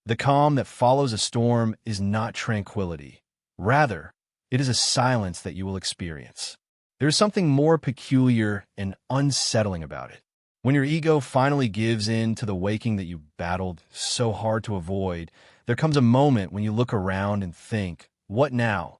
The calm that follows a storm is not tranquility. Rather, it is a silence that you will experience. There is something more peculiar and unsettling about it. When your ego finally gives in to the waking that you battled so hard to avoid, there comes a moment when you look around and think, what now?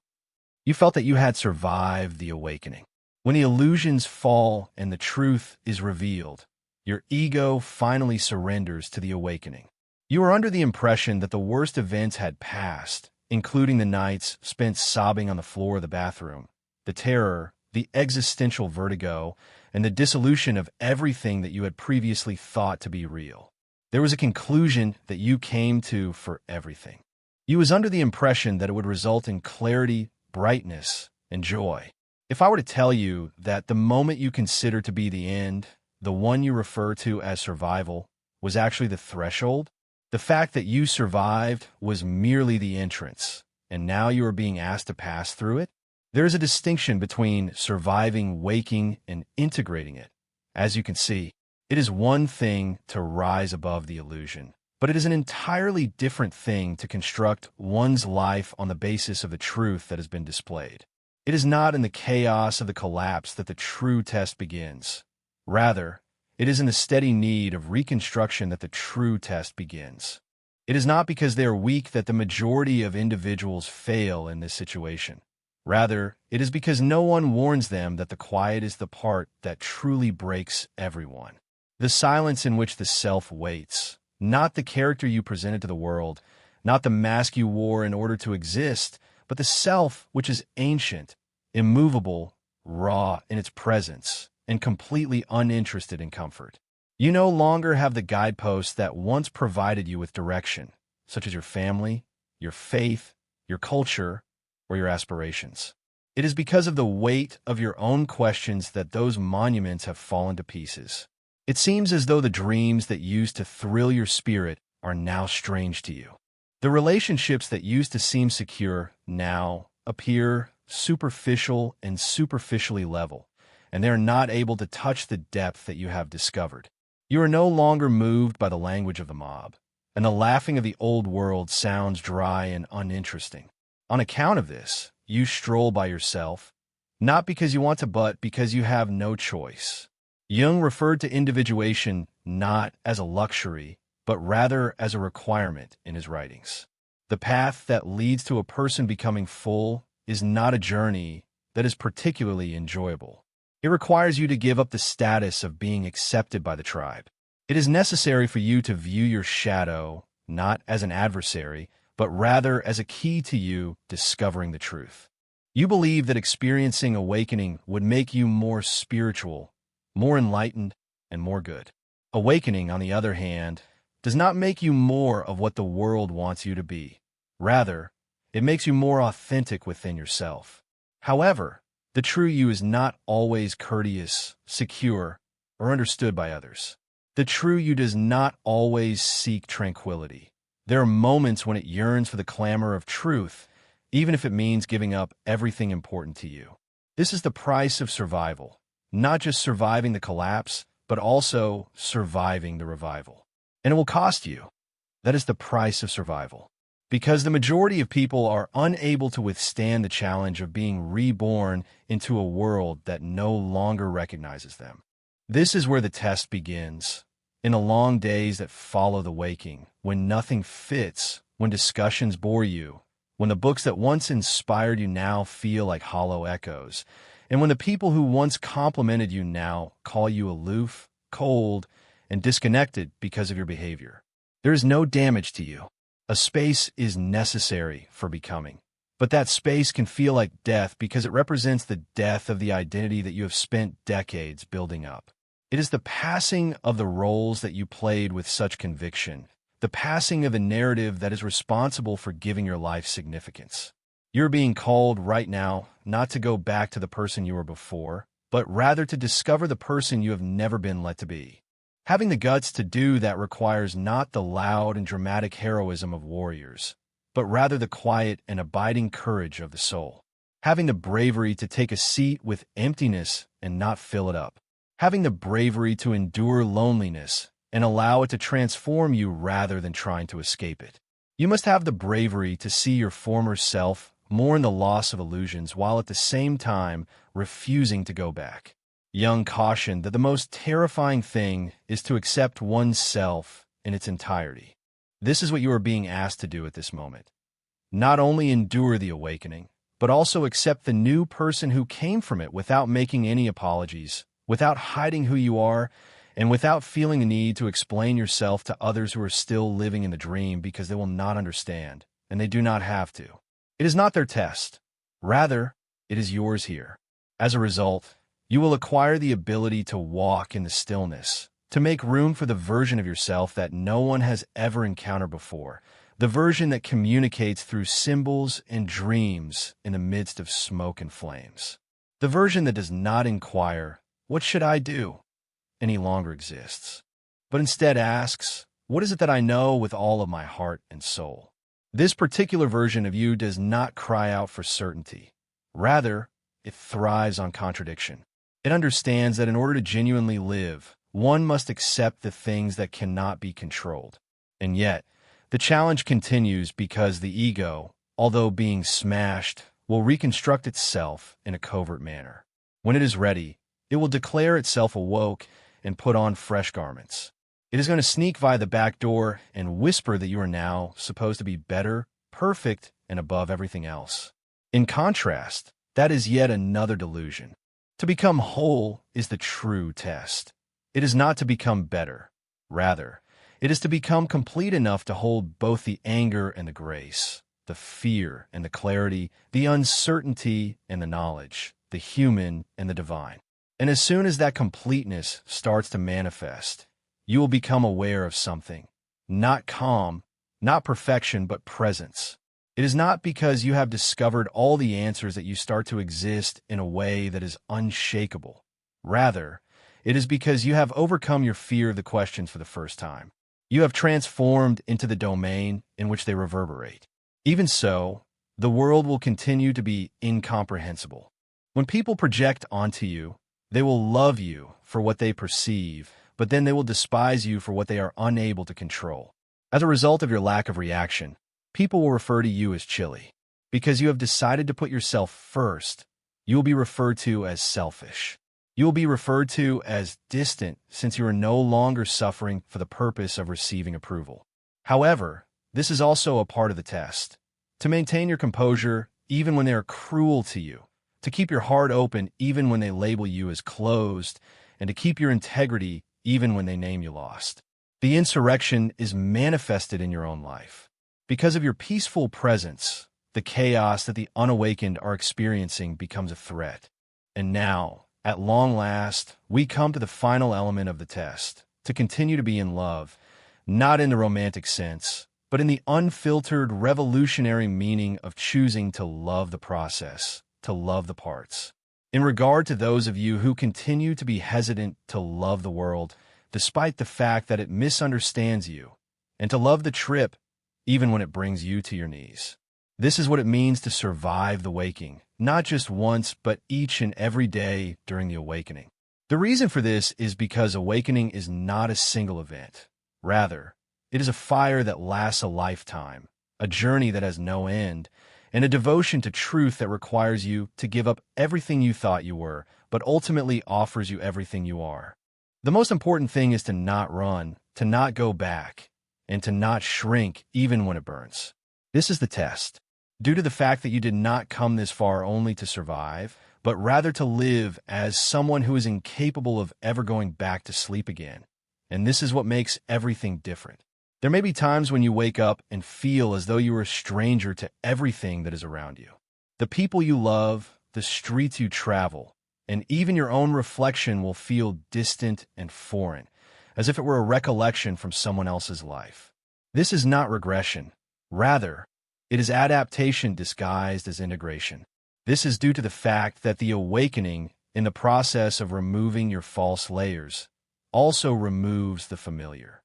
You felt that you had survived the awakening. When the illusions fall and the truth is revealed, your ego finally surrenders to the awakening. You are under the impression that the worst events had passed, including the nights spent sobbing on the floor of the bathroom, the terror, the existential vertigo, and the dissolution of everything that you had previously thought to be real. There was a conclusion that you came to for everything. You was under the impression that it would result in clarity, brightness, and joy. If I were to tell you that the moment you consider to be the end, the one you refer to as survival, was actually the threshold, the fact that you survived was merely the entrance, and now you are being asked to pass through it, there is a distinction between surviving, waking, and integrating it. As you can see, it is one thing to rise above the illusion, but it is an entirely different thing to construct one's life on the basis of the truth that has been displayed. It is not in the chaos of the collapse that the true test begins. Rather, it is in the steady need of reconstruction that the true test begins. It is not because they are weak that the majority of individuals fail in this situation. Rather, it is because no one warns them that the quiet is the part that truly breaks everyone. The silence in which the self waits, not the character you presented to the world, not the mask you wore in order to exist, but the self which is ancient, immovable, raw in its presence, and completely uninterested in comfort. You no longer have the guideposts that once provided you with direction, such as your family, your faith, your culture, or your aspirations. It is because of the weight of your own questions that those monuments have fallen to pieces. It seems as though the dreams that used to thrill your spirit are now strange to you. The relationships that used to seem secure now appear superficial and superficially level, and they are not able to touch the depth that you have discovered. You are no longer moved by the language of the mob, and the laughing of the old world sounds dry and uninteresting. On account of this, you stroll by yourself, not because you want to, but because you have no choice. Jung referred to individuation not as a luxury, but rather as a requirement in his writings. The path that leads to a person becoming full is not a journey that is particularly enjoyable. It requires you to give up the status of being accepted by the tribe. It is necessary for you to view your shadow not as an adversary, but rather as a key to you discovering the truth. You believe that experiencing awakening would make you more spiritual, more enlightened, and more good. Awakening, on the other hand, does not make you more of what the world wants you to be. Rather, it makes you more authentic within yourself. However, the true you is not always courteous, secure, or understood by others. The true you does not always seek tranquility. There are moments when it yearns for the clamor of truth, even if it means giving up everything important to you. This is the price of survival, not just surviving the collapse, but also surviving the revival. And it will cost you. That is the price of survival. Because the majority of people are unable to withstand the challenge of being reborn into a world that no longer recognizes them. This is where the test begins. In the long days that follow the waking, when nothing fits, when discussions bore you, when the books that once inspired you now feel like hollow echoes, and when the people who once complimented you now call you aloof, cold, and disconnected because of your behavior. There is no damage to you. A space is necessary for becoming, but that space can feel like death because it represents the death of the identity that you have spent decades building up. It is the passing of the roles that you played with such conviction, the passing of the narrative that is responsible for giving your life significance. You're being called right now not to go back to the person you were before, but rather to discover the person you have never been let to be. Having the guts to do that requires not the loud and dramatic heroism of warriors, but rather the quiet and abiding courage of the soul. Having the bravery to take a seat with emptiness and not fill it up. Having the bravery to endure loneliness and allow it to transform you rather than trying to escape it. You must have the bravery to see your former self mourn the loss of illusions while at the same time refusing to go back. Jung cautioned that the most terrifying thing is to accept oneself in its entirety. This is what you are being asked to do at this moment. Not only endure the awakening, but also accept the new person who came from it without making any apologies, without hiding who you are, and without feeling the need to explain yourself to others who are still living in the dream because they will not understand, and they do not have to. It is not their test. Rather, it is yours here. As a result, you will acquire the ability to walk in the stillness, to make room for the version of yourself that no one has ever encountered before, the version that communicates through symbols and dreams in the midst of smoke and flames. The version that does not inquire, "What should I do?" any longer exists, but instead asks, "What is it that I know with all of my heart and soul?" This particular version of you does not cry out for certainty. Rather, it thrives on contradiction. It understands that in order to genuinely live, one must accept the things that cannot be controlled. And yet, the challenge continues because the ego, although being smashed, will reconstruct itself in a covert manner. When it is ready, it will declare itself awoke and put on fresh garments. It is going to sneak via the back door and whisper that you are now supposed to be better, perfect, and above everything else. In contrast, that is yet another delusion. To become whole is the true test. It is not to become better. Rather, it is to become complete enough to hold both the anger and the grace, the fear and the clarity, the uncertainty and the knowledge, the human and the divine. And as soon as that completeness starts to manifest, you will become aware of something. Not calm, not perfection, but presence. It is not because you have discovered all the answers that you start to exist in a way that is unshakable. Rather, it is because you have overcome your fear of the questions for the first time. You have transformed into the domain in which they reverberate. Even so, the world will continue to be incomprehensible. When people project onto you, they will love you for what they perceive, but then they will despise you for what they are unable to control. As a result of your lack of reaction, people will refer to you as chilly. Because you have decided to put yourself first, you will be referred to as selfish. You will be referred to as distant since you are no longer suffering for the purpose of receiving approval. However, this is also a part of the test. To maintain your composure even when they are cruel to you, to keep your heart open even when they label you as closed, and to keep your integrity even when they name you lost. The insurrection is manifested in your own life. Because of your peaceful presence, the chaos that the unawakened are experiencing becomes a threat. And now, at long last, we come to the final element of the test, to continue to be in love, not in the romantic sense, but in the unfiltered, revolutionary meaning of choosing to love the process, to love the parts. In regard to those of you who continue to be hesitant to love the world, despite the fact that it misunderstands you, and to love the trip, even when it brings you to your knees. This is what it means to survive the waking, not just once, but each and every day during the awakening. The reason for this is because awakening is not a single event. Rather, it is a fire that lasts a lifetime, a journey that has no end, and a devotion to truth that requires you to give up everything you thought you were, but ultimately offers you everything you are. The most important thing is to not run, to not go back, and to not shrink even when it burns. This is the test. Due to the fact that you did not come this far only to survive, but rather to live as someone who is incapable of ever going back to sleep again. And this is what makes everything different. There may be times when you wake up and feel as though you are a stranger to everything that is around you. The people you love, the streets you travel, and even your own reflection will feel distant and foreign, as if it were a recollection from someone else's life. This is not regression. Rather, it is adaptation disguised as integration. This is due to the fact that the awakening, in the process of removing your false layers, also removes the familiar.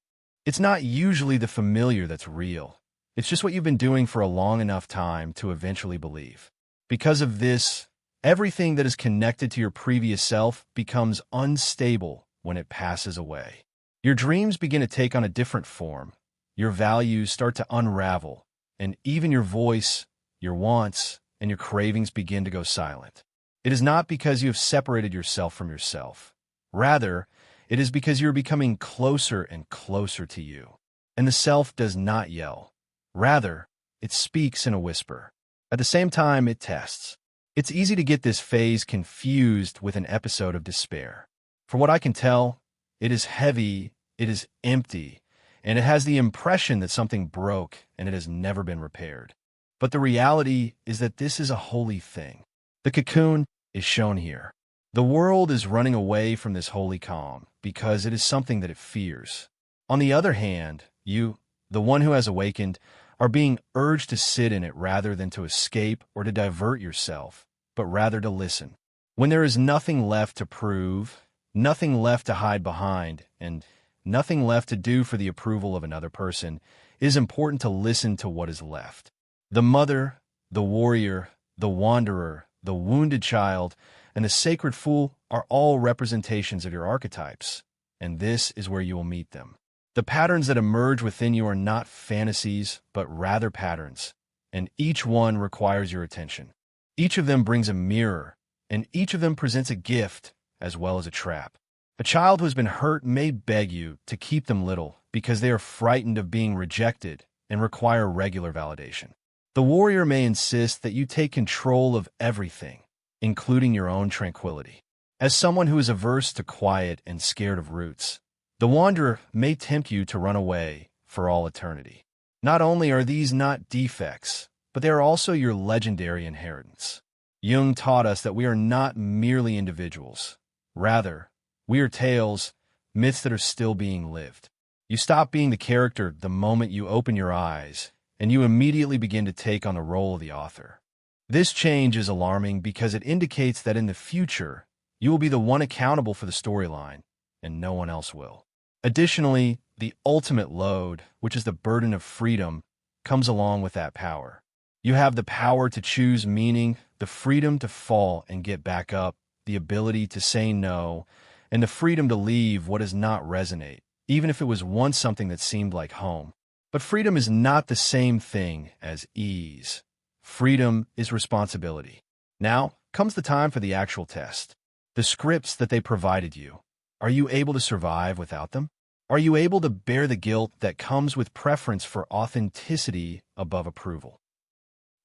It's not usually the familiar that's real. It's just what you've been doing for a long enough time to eventually believe. Because of this, everything that is connected to your previous self becomes unstable when it passes away. Your dreams begin to take on a different form. your values start to unravel, and even your voice, your wants, and your cravings begin to go silent. It is not because you have separated yourself from yourself. Rather, it is because you are becoming closer and closer to you. And the self does not yell. Rather, it speaks in a whisper. At the same time, it tests. It's easy to get this phase confused with an episode of despair. For what I can tell, it is heavy, it is empty, and it has the impression that something broke and it has never been repaired. But the reality is that this is a holy thing. The cocoon is shown here. The world is running away from this holy calm because it is something that it fears. On the other hand, you, the one who has awakened, are being urged to sit in it rather than to escape or to divert yourself, but rather to listen. When there is nothing left to prove, nothing left to hide behind, and nothing left to do for the approval of another person, it is important to listen to what is left. The mother, the warrior, the wanderer, the wounded child, and the sacred fool are all representations of your archetypes, and this is where you will meet them. The patterns that emerge within you are not fantasies, but rather patterns, and each one requires your attention. Each of them brings a mirror, and each of them presents a gift as well as a trap. A child who has been hurt may beg you to keep them little because they are frightened of being rejected and require regular validation. The warrior may insist that you take control of everything, including your own tranquility. As someone who is averse to quiet and scared of roots, the wanderer may tempt you to run away for all eternity. Not only are these not defects, but they are also your legendary inheritance. Jung taught us that we are not merely individuals. Rather, we are tales, myths that are still being lived. You stop being the character the moment you open your eyes, and you immediately begin to take on the role of the author. This change is alarming because it indicates that in the future, you will be the one accountable for the storyline, and no one else will. Additionally, the ultimate load, which is the burden of freedom, comes along with that power. You have the power to choose meaning, the freedom to fall and get back up, the ability to say no, and the freedom to leave what does not resonate, even if it was once something that seemed like home. But freedom is not the same thing as ease. Freedom is responsibility. Now comes the time for the actual test. The scripts that they provided you. Are you able to survive without them? Are you able to bear the guilt that comes with preference for authenticity above approval?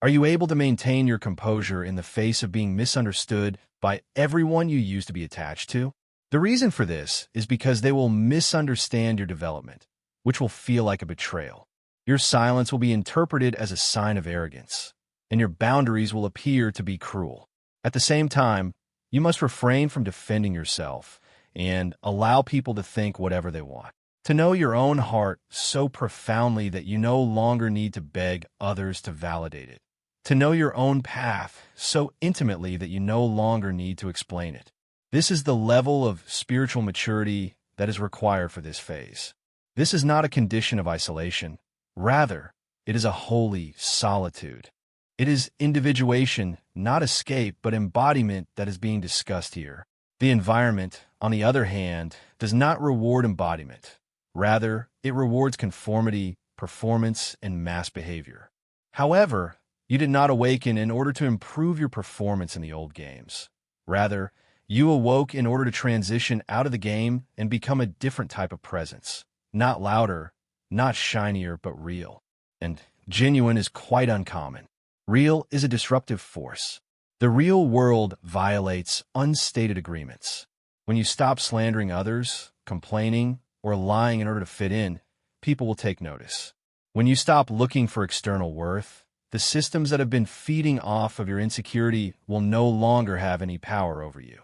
Are you able to maintain your composure in the face of being misunderstood by everyone you used to be attached to? The reason for this is because they will misunderstand your development, which will feel like a betrayal. Your silence will be interpreted as a sign of arrogance, and your boundaries will appear to be cruel. At the same time, you must refrain from defending yourself and allow people to think whatever they want. To know your own heart so profoundly that you no longer need to beg others to validate it. To know your own path so intimately that you no longer need to explain it. This is the level of spiritual maturity that is required for this phase. This is not a condition of isolation. Rather, it is a holy solitude. It is individuation, not escape, but embodiment that is being discussed here. The environment, on the other hand, does not reward embodiment. Rather, it rewards conformity, performance, and mass behavior. However, you did not awaken in order to improve your performance in the old games. Rather, you awoke in order to transition out of the game and become a different type of presence. Not louder, not shinier, but real. And genuine is quite uncommon. Real is a disruptive force. The real world violates unstated agreements. When you stop slandering others, complaining, or lying in order to fit in, people will take notice. When you stop looking for external worth, the systems that have been feeding off of your insecurity will no longer have any power over you.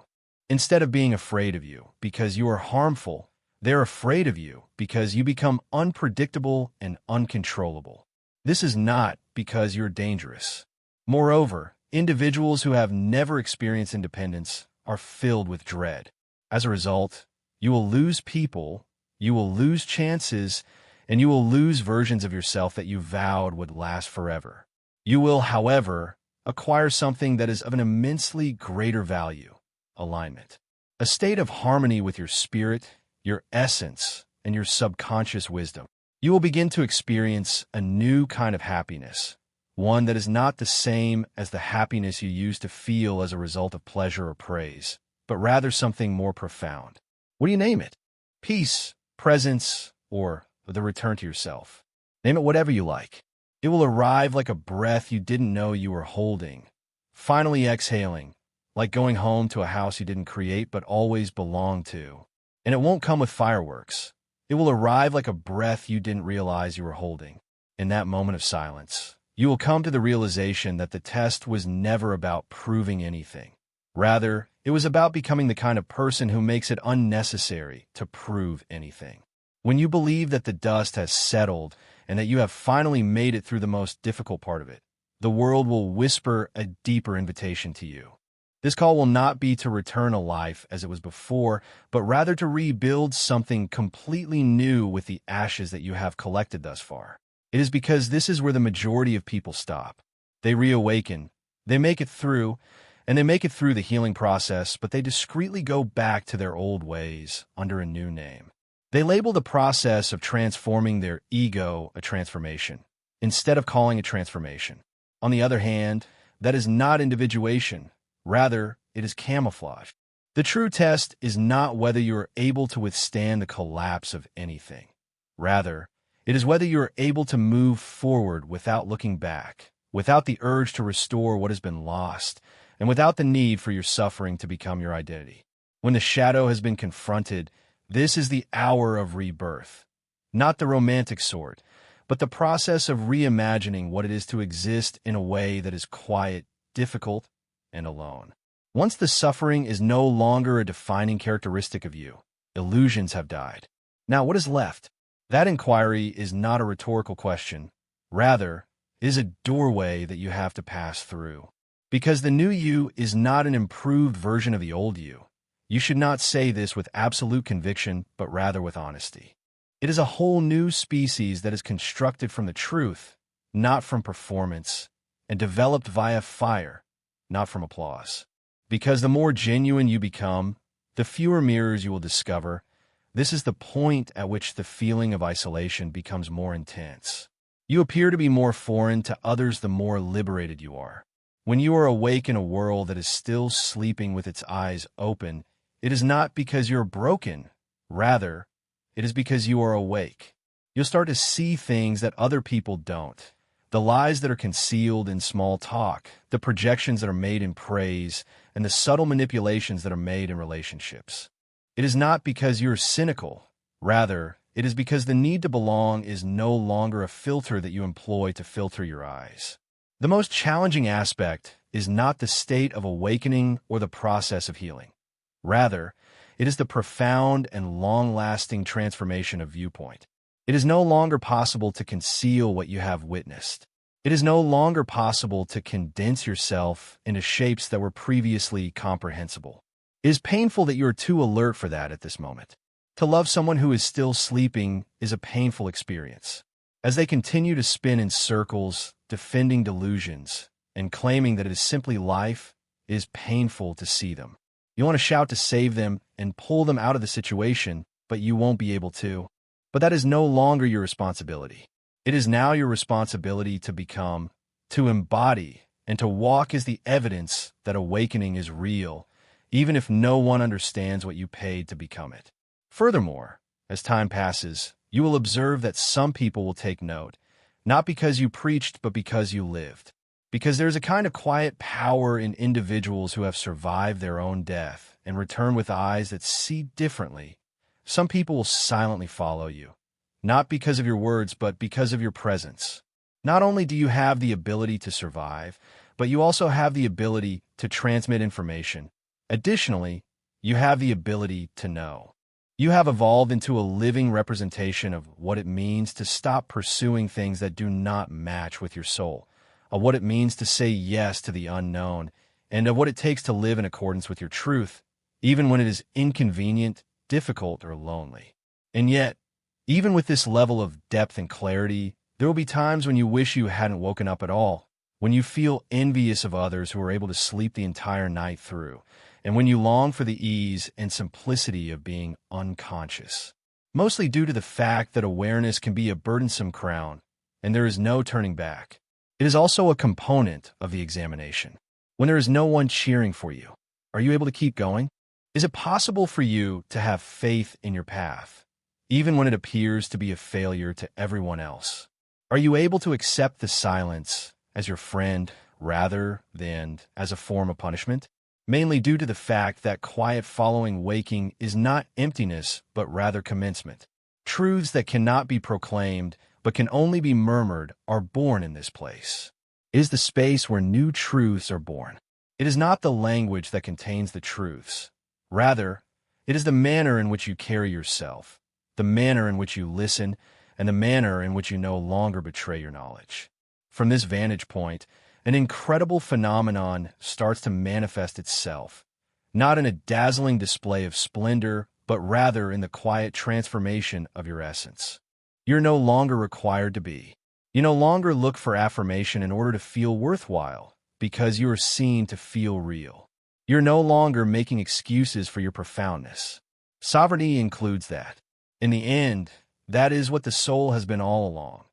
Instead of being afraid of you because you are harmful, they're afraid of you because you become unpredictable and uncontrollable. This is not because you're dangerous. Moreover, individuals who have never experienced independence are filled with dread. As a result, you will lose people, you will lose chances, and you will lose versions of yourself that you vowed would last forever. You will, however, acquire something that is of an immensely greater value: alignment. A state of harmony with your spirit, your essence, and your subconscious wisdom. You will begin to experience a new kind of happiness, one that is not the same as the happiness you used to feel as a result of pleasure or praise, but rather something more profound. What do you name it? Peace, presence, or the return to yourself. Name it whatever you like. It will arrive like a breath you didn't know you were holding, finally exhaling, like going home to a house you didn't create but always belonged to. And it won't come with fireworks. It will arrive like a breath you didn't realize you were holding. In that moment of silence, you will come to the realization that the test was never about proving anything. Rather, it was about becoming the kind of person who makes it unnecessary to prove anything. When you believe that the dust has settled and that you have finally made it through the most difficult part of it, the world will whisper a deeper invitation to you. This call will not be to return a life as it was before, but rather to rebuild something completely new with the ashes that you have collected thus far. It is because this is where the majority of people stop. They reawaken, they make it through, and they make it through the healing process, but they discreetly go back to their old ways under a new name. They label the process of transforming their ego a transformation, instead of calling it transformation. On the other hand, that is not individuation. Rather, it is camouflage. The true test is not whether you are able to withstand the collapse of anything. Rather, it is whether you are able to move forward without looking back, without the urge to restore what has been lost, and without the need for your suffering to become your identity. When the shadow has been confronted, this is the hour of rebirth. Not the romantic sort, but the process of reimagining what it is to exist in a way that is quiet, difficult, and alone. Once the suffering is no longer a defining characteristic of you, illusions have died. Now, what is left? That inquiry is not a rhetorical question. Rather, it is a doorway that you have to pass through. Because the new you is not an improved version of the old you. You should not say this with absolute conviction, but rather with honesty. It is a whole new species that is constructed from the truth, not from performance, and developed via fire, not from applause. Because the more genuine you become, the fewer mirrors you will discover. This is the point at which the feeling of isolation becomes more intense. You appear to be more foreign to others the more liberated you are. When you are awake in a world that is still sleeping with its eyes open, it is not because you're broken. Rather, it is because you are awake. You'll start to see things that other people don't. The lies that are concealed in small talk, the projections that are made in praise, and the subtle manipulations that are made in relationships. It is not because you're cynical. Rather, it is because the need to belong is no longer a filter that you employ to filter your eyes. The most challenging aspect is not the state of awakening or the process of healing. Rather, it is the profound and long-lasting transformation of viewpoint. It is no longer possible to conceal what you have witnessed. It is no longer possible to condense yourself into shapes that were previously comprehensible. It is painful that you are too alert for that at this moment. To love someone who is still sleeping is a painful experience. As they continue to spin in circles, defending delusions, and claiming that it is simply life, it is painful to see them. You want to shout to save them and pull them out of the situation, but you won't be able to. But that is no longer your responsibility. It is now your responsibility to become, to embody, and to walk as the evidence that awakening is real, even if no one understands what you paid to become it. Furthermore, as time passes, you will observe that some people will take note, not because you preached, but because you lived. Because there's a kind of quiet power in individuals who have survived their own death and return with eyes that see differently. Some people will silently follow you, not because of your words, but because of your presence. Not only do you have the ability to survive, but you also have the ability to transmit information. Additionally, you have the ability to know. You have evolved into a living representation of what it means to stop pursuing things that do not match with your soul, of what it means to say yes to the unknown, and of what it takes to live in accordance with your truth, even when it is inconvenient, difficult, or lonely. And yet, even with this level of depth and clarity, there will be times when you wish you hadn't woken up at all, when you feel envious of others who are able to sleep the entire night through, and when you long for the ease and simplicity of being unconscious. mostly due to the fact that awareness can be a burdensome crown, and there is no turning back. It is also a component of the examination. When there is no one cheering for you, are you able to keep going? Is it possible for you to have faith in your path, even when it appears to be a failure to everyone else? Are you able to accept the silence as your friend rather than as a form of punishment? Mainly due to the fact that quiet following waking is not emptiness, but rather commencement. Truths that cannot be proclaimed, but can only be murmured, are born in this place. It is the space where new truths are born. It is not the language that contains the truths. Rather, it is the manner in which you carry yourself, the manner in which you listen, and the manner in which you no longer betray your knowledge. From this vantage point, an incredible phenomenon starts to manifest itself, not in a dazzling display of splendor, but rather in the quiet transformation of your essence. You're no longer required to be. You no longer look for affirmation in order to feel worthwhile, because you are seen to feel real. You're no longer making excuses for your profoundness. Sovereignty includes that. In the end, that is what the soul has been all along.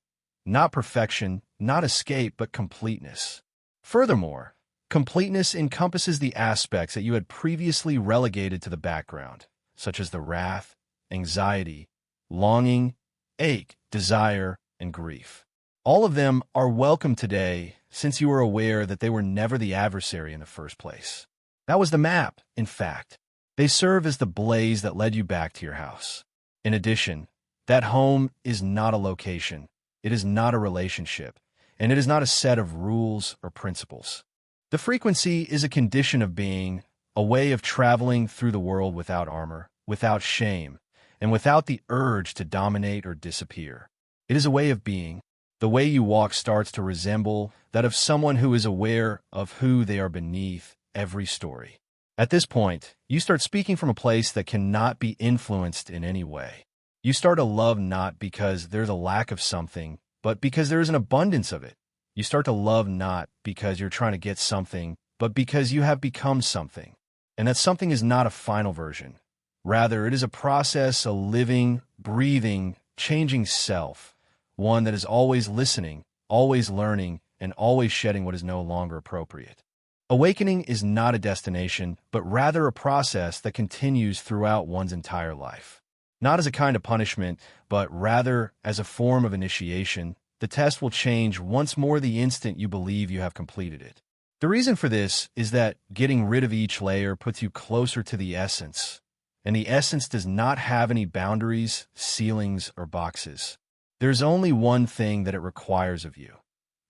Not perfection, not escape, but completeness. Furthermore, completeness encompasses the aspects that you had previously relegated to the background, such as the wrath, anxiety, longing, ache, desire, and grief. All of them are welcome today, since you are aware that they were never the adversary in the first place. That was the map, in fact. They serve as the blaze that led you back to your house. In addition, that home is not a location, it is not a relationship, and it is not a set of rules or principles. The frequency is a condition of being, a way of traveling through the world without armor, without shame, and without the urge to dominate or disappear. It is a way of being. The way you walk starts to resemble that of someone who is aware of who they are beneath every story. At this point, you start speaking from a place that cannot be influenced in any way. You start to love not because there's a lack of something, but because there is an abundance of it. You start to love not because you're trying to get something, but because you have become something. And that something is not a final version. Rather, it is a process, a living, breathing, changing self, one that is always listening, always learning, and always shedding what is no longer appropriate. Awakening is not a destination, but rather a process that continues throughout one's entire life. Not as a kind of punishment, but rather as a form of initiation. The test will change once more the instant you believe you have completed it. The reason for this is that getting rid of each layer puts you closer to the essence, and the essence does not have any boundaries, ceilings, or boxes. There's only one thing that it requires of you: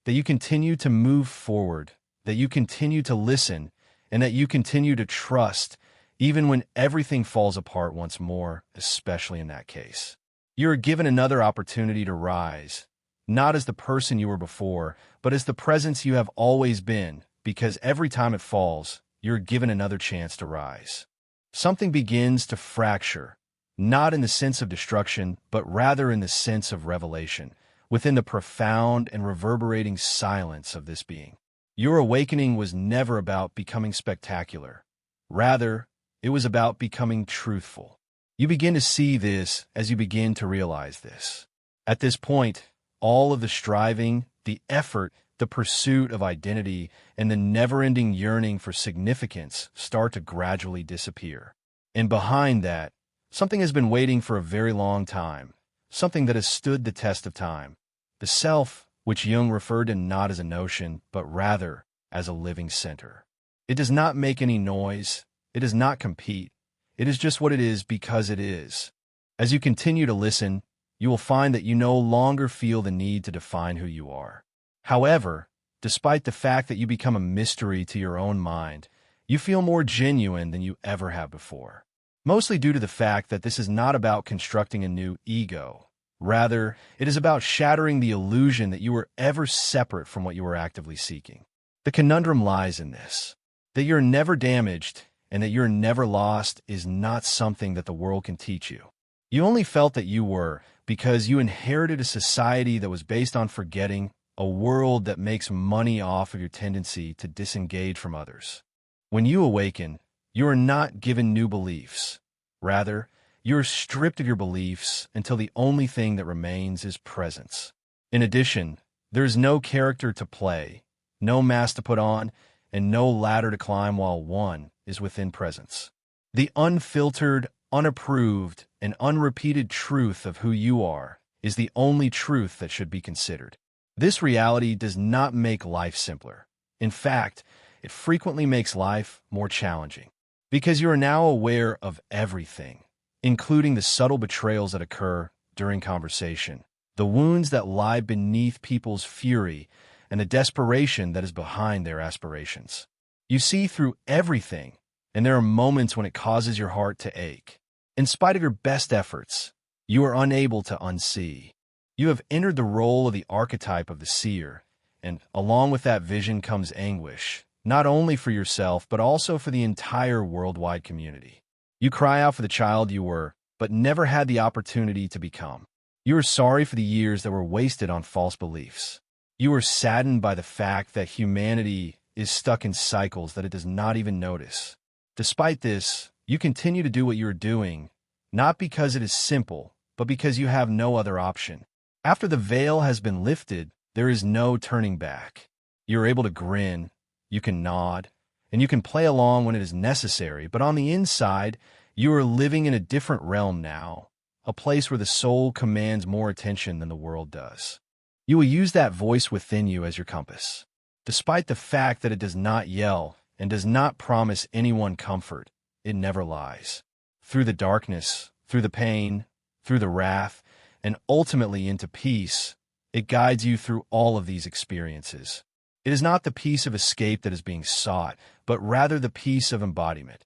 that you continue to move forward, that you continue to listen, and that you continue to trust, even when everything falls apart once more, especially in that case. You are given another opportunity to rise, not as the person you were before, but as the presence you have always been, because every time it falls, you're given another chance to rise. Something begins to fracture, not in the sense of destruction, but rather in the sense of revelation, within the profound and reverberating silence of this being. Your awakening was never about becoming spectacular. Rather, it was about becoming truthful. You begin to see this as you begin to realize this. At this point, all of the striving, the effort, the pursuit of identity, and the never-ending yearning for significance start to gradually disappear. And behind that, something has been waiting for a very long time, something that has stood the test of time. The self, which Jung referred to not as a notion, but rather as a living center. It does not make any noise. It does not compete. It is just what it is because it is. As you continue to listen, you will find that you no longer feel the need to define who you are. However, despite the fact that you become a mystery to your own mind, you feel more genuine than you ever have before. Mostly due to the fact that this is not about constructing a new ego. Rather, it is about shattering the illusion that you were ever separate from what you were actively seeking. The conundrum lies in this: that you're never damaged and that you're never lost is not something that the world can teach you. You only felt that you were because you inherited a society that was based on forgetting, a world that makes money off of your tendency to disengage from others. When you awaken, you are not given new beliefs. Rather, You're stripped of your beliefs until the only thing that remains is presence. In addition, there's no character to play, no mask to put on, and no ladder to climb while one is within presence. The unfiltered, unapproved, and unrepeated truth of who you are is the only truth that should be considered. This reality does not make life simpler. In fact, it frequently makes life more challenging, because you are now aware of everything, including the subtle betrayals that occur during conversation, the wounds that lie beneath people's fury, and the desperation that is behind their aspirations. You see through everything, and there are moments when it causes your heart to ache. In spite of your best efforts, you are unable to unsee. You have entered the role of the archetype of the seer, and along with that vision comes anguish, not only for yourself, but also for the entire worldwide community. You cry out for the child you were, but never had the opportunity to become. You are sorry for the years that were wasted on false beliefs. You are saddened by the fact that humanity is stuck in cycles that it does not even notice. Despite this, you continue to do what you are doing, not because it is simple, but because you have no other option. After the veil has been lifted, there is no turning back. You are able to grin, you can nod, and you can play along when it is necessary, but on the inside, you are living in a different realm now, a place where the soul commands more attention than the world does. You will use that voice within you as your compass. Despite the fact that it does not yell and does not promise anyone comfort, it never lies. Through the darkness, through the pain, through the wrath, and ultimately into peace, it guides you through all of these experiences. It is not the peace of escape that is being sought, but rather the peace of embodiment.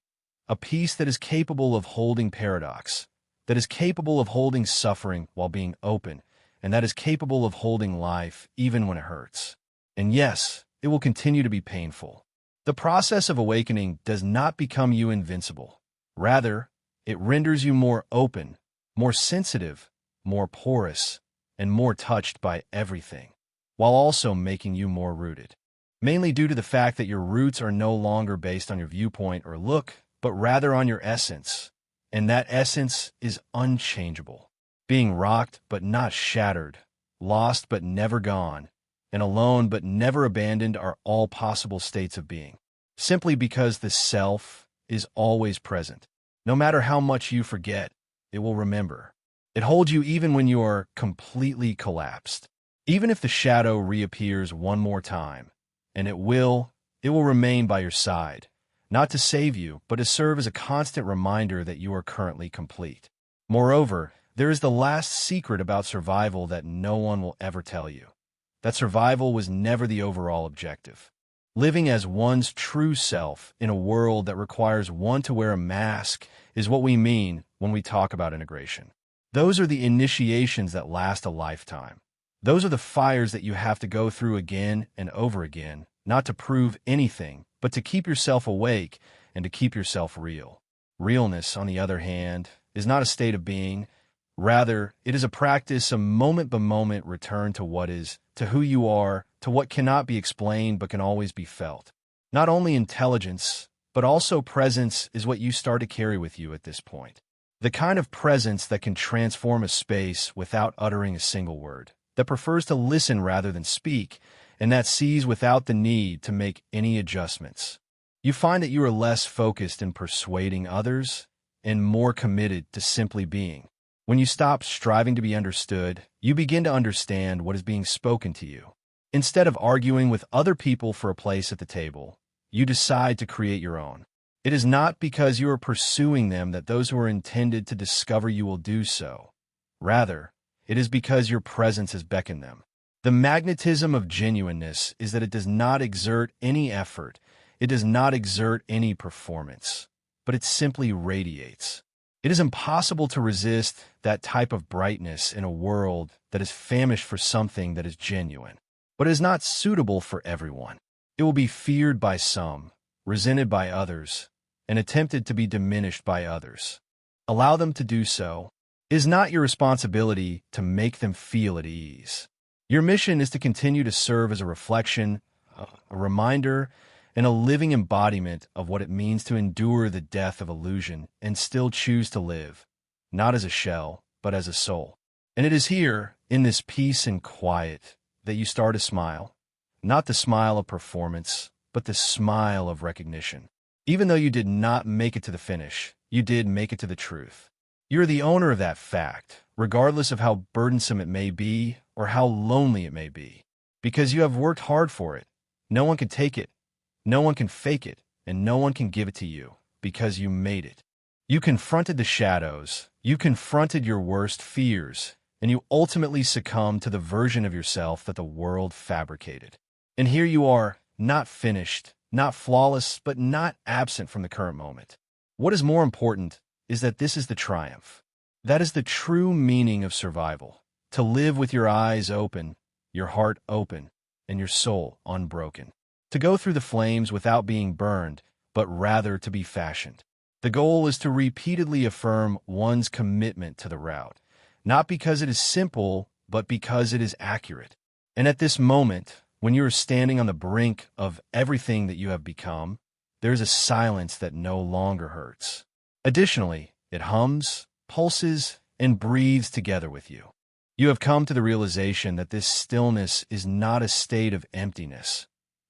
A peace that is capable of holding paradox, that is capable of holding suffering while being open, and that is capable of holding life even when it hurts. And yes, it will continue to be painful. The process of awakening does not become you invincible. Rather, it renders you more open, more sensitive, more porous, and more touched by everything, while also making you more rooted. Mainly due to the fact that your roots are no longer based on your viewpoint or look, but rather on your essence, and that essence is unchangeable. Being rocked but not shattered, lost but never gone, and alone but never abandoned are all possible states of being, simply because the self is always present. No matter how much you forget, it will remember. It holds you even when you are completely collapsed. Even if the shadow reappears one more time, and it will remain by your side, not to save you, but to serve as a constant reminder that you are currently complete. Moreover, there is the last secret about survival that no one will ever tell you. That survival was never the overall objective. Living as one's true self in a world that requires one to wear a mask is what we mean when we talk about integration. Those are the initiations that last a lifetime. Those are the fires that you have to go through again and over again, not to prove anything, but to keep yourself awake and to keep yourself real. Realness, on the other hand, is not a state of being. Rather, it is a practice, a moment-by-moment return to what is, to who you are, to what cannot be explained but can always be felt. Not only intelligence, but also presence is what you start to carry with you at this point. The kind of presence that can transform a space without uttering a single word, that prefers to listen rather than speak, and that sees without the need to make any adjustments. You find that you are less focused in persuading others and more committed to simply being. When you stop striving to be understood, you begin to understand what is being spoken to you. Instead of arguing with other people for a place at the table, you decide to create your own. It is not because you are pursuing them that those who are intended to discover you will do so. Rather, it is because your presence has beckoned them. The magnetism of genuineness is that it does not exert any effort, it does not exert any performance, but it simply radiates. It is impossible to resist that type of brightness in a world that is famished for something that is genuine, but it is not suitable for everyone. It will be feared by some, resented by others, and attempted to be diminished by others. Allow them to do so. It is not your responsibility to make them feel at ease. Your mission is to continue to serve as a reflection, a reminder, and a living embodiment of what it means to endure the death of illusion and still choose to live. not as a shell, but as a soul. And it is here, in this peace and quiet, that you start to smile. Not the smile of performance, but the smile of recognition. Even though you did not make it to the finish, you did make it to the truth. You're the owner of that fact, regardless of how burdensome it may be or how lonely it may be. Because you have worked hard for it. No one can take it, no one can fake it, and no one can give it to you, because you made it. You confronted the shadows, you confronted your worst fears, and you ultimately succumbed to the version of yourself that the world fabricated. And here you are, not finished, not flawless, but not absent from the current moment. What is more important is that this is the triumph. That is the true meaning of survival. To live with your eyes open, your heart open, and your soul unbroken. To go through the flames without being burned, but rather to be fashioned. The goal is to repeatedly affirm one's commitment to the route, not because it is simple, but because it is accurate. And at this moment, when you are standing on the brink of everything that you have become, there is a silence that no longer hurts. Additionally, it hums, pulses, and breathes together with you. You have come to the realization that this stillness is not a state of emptiness.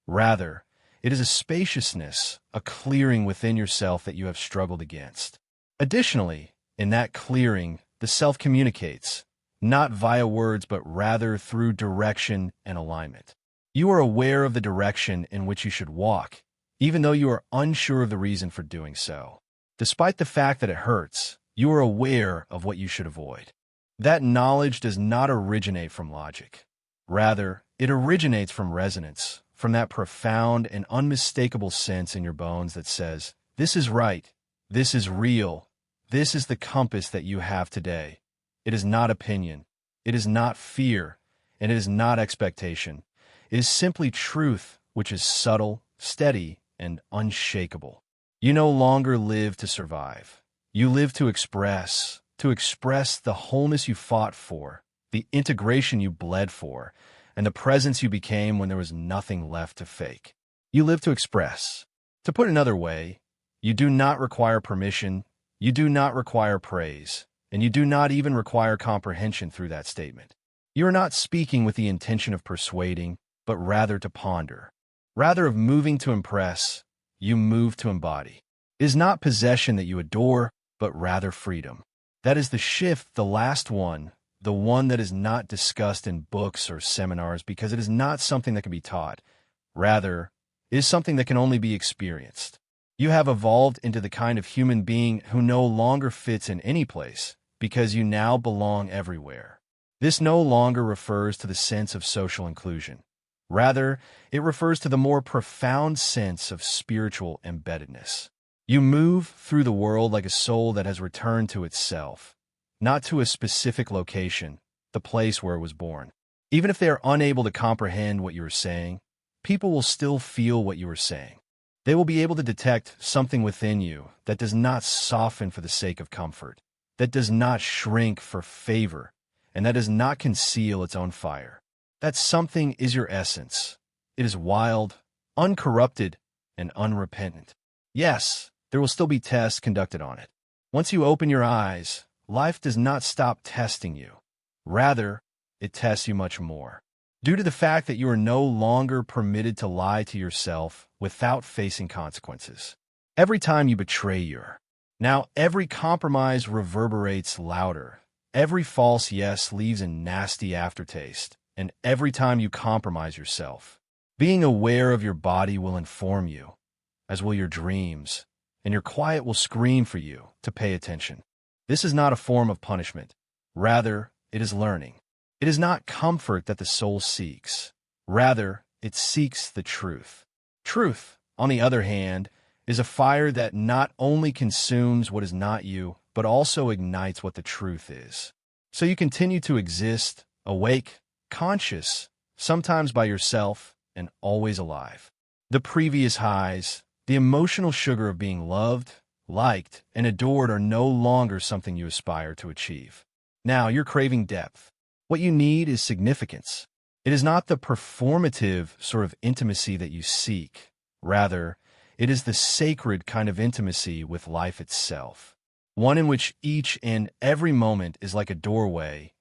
Rather, it is a spaciousness, a clearing within yourself that you have struggled against. Additionally, in that clearing, the self communicates, not via words, but rather through direction and alignment. You are aware of the direction in which you should walk, even though you are unsure of the reason for doing so. Despite the fact that it hurts, you are aware of what you should avoid. That knowledge does not originate from logic. Rather, it originates from resonance, from that profound and unmistakable sense in your bones that says, this is right, this is real, this is the compass that you have today. It is not opinion, it is not fear, and it is not expectation. It is simply truth, which is subtle, steady, and unshakable. You no longer live to survive. You live to express the wholeness you fought for, the integration you bled for, and the presence you became when there was nothing left to fake. You live to express. To put another way, you do not require permission, you do not require praise, and you do not even require comprehension through that statement. You are not speaking with the intention of persuading, but rather to ponder. Rather of moving to impress, you move to embody. It is not possession that you adore, but rather freedom. That is the shift, the last one, the one that is not discussed in books or seminars because it is not something that can be taught. Rather, it is something that can only be experienced. You have evolved into the kind of human being who no longer fits in any place because you now belong everywhere. This no longer refers to the sense of social inclusion. Rather, it refers to the more profound sense of spiritual embeddedness. You move through the world like a soul that has returned to itself, not to a specific location, the place where it was born. Even if they are unable to comprehend what you are saying, people will still feel what you are saying. They will be able to detect something within you that does not soften for the sake of comfort, that does not shrink for favor, and that does not conceal its own fire. That something is your essence. It is wild, uncorrupted, and unrepentant. Yes, there will still be tests conducted on it. Once you open your eyes, life does not stop testing you. Rather, it tests you much more. Due to the fact that you are no longer permitted to lie to yourself without facing consequences. Every time you betray now every compromise reverberates louder. Every false yes leaves a nasty aftertaste. And every time you compromise yourself, being aware of your body will inform you, as will your dreams, and your quiet will scream for you to pay attention. This is not a form of punishment. Rather, it is learning. It is not comfort that the soul seeks. Rather, it seeks the truth. Truth, on the other hand, is a fire that not only consumes what is not you, but also ignites what the truth is. So you continue to exist, awake, conscious, sometimes by yourself, and always alive. The previous highs, the emotional sugar of being loved, liked, and adored are no longer something you aspire to achieve. Now you're craving depth. What you need is significance. It is not the performative sort of intimacy that you seek. Rather, it is the sacred kind of intimacy with life itself. one in which each and every moment is like a doorway,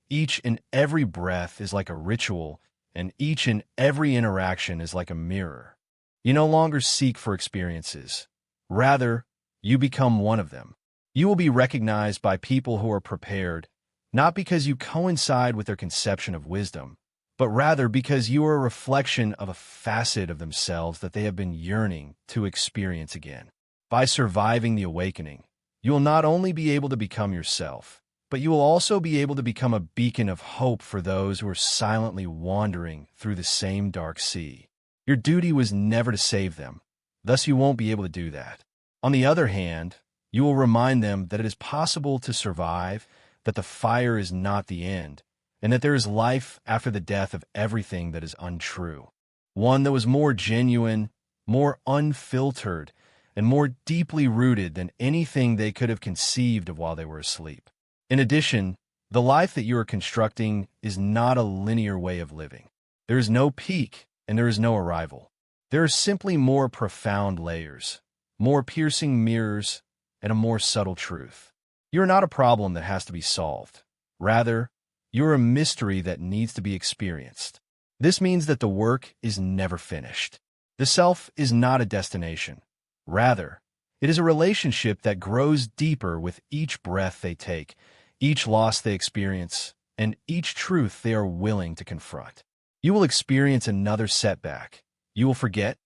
each and every breath is like a ritual, and each and every interaction is like a mirror. You no longer seek for experiences. Rather, you become one of them. You will be recognized by people who are prepared, not because you coincide with their conception of wisdom, but rather because you are a reflection of a facet of themselves that they have been yearning to experience again. By surviving the awakening, you will not only be able to become yourself, but you will also be able to become a beacon of hope for those who are silently wandering through the same dark sea. Your duty was never to save them, thus you won't be able to do that. On the other hand, you will remind them that it is possible to survive, that the fire is not the end, and that there is life after the death of everything that is untrue. One that was more genuine, more unfiltered, and more deeply rooted than anything they could have conceived of while they were asleep. In addition, the life that you are constructing is not a linear way of living. There is no peak, and there is no arrival. There are simply more profound layers, more piercing mirrors, and a more subtle truth. You are not a problem that has to be solved. Rather, you are a mystery that needs to be experienced. This means that the work is never finished. The self is not a destination. Rather, it is a relationship that grows deeper with each breath they take, each loss they experience, and each truth they are willing to confront. You will experience another setback. You will forget.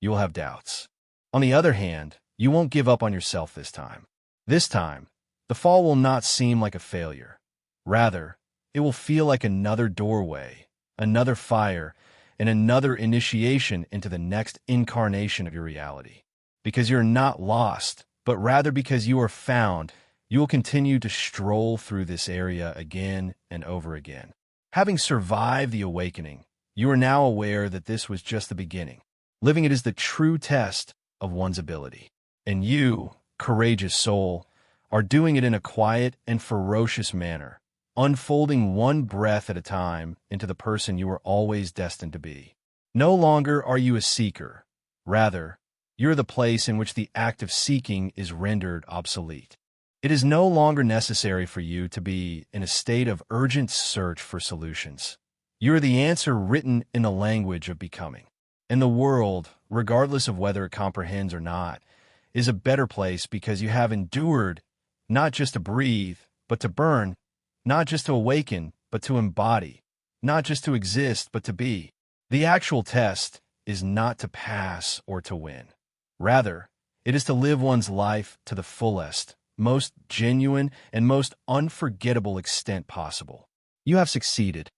You will have doubts. On the other hand, you won't give up on yourself this time. This time, the fall will not seem like a failure. Rather, it will feel like another doorway, another fire, and another initiation into the next incarnation of your reality. Because you're not lost, but rather because you are found, you will continue to stroll through this area again and over again. Having survived the awakening, you are now aware that this was just the beginning. Living it is the true test of one's ability. And you, courageous soul, are doing it in a quiet and ferocious manner, unfolding one breath at a time into the person you were always destined to be. No longer are you a seeker. Rather, you're the place in which the act of seeking is rendered obsolete. It is no longer necessary for you to be in a state of urgent search for solutions. You are the answer written in the language of becoming. And the world, regardless of whether it comprehends or not, is a better place because you have endured not just to breathe, but to burn, not just to awaken, but to embody, not just to exist, but to be. The actual test is not to pass or to win. Rather, it is to live one's life to the fullest, most genuine, and most unforgettable extent possible. You have succeeded.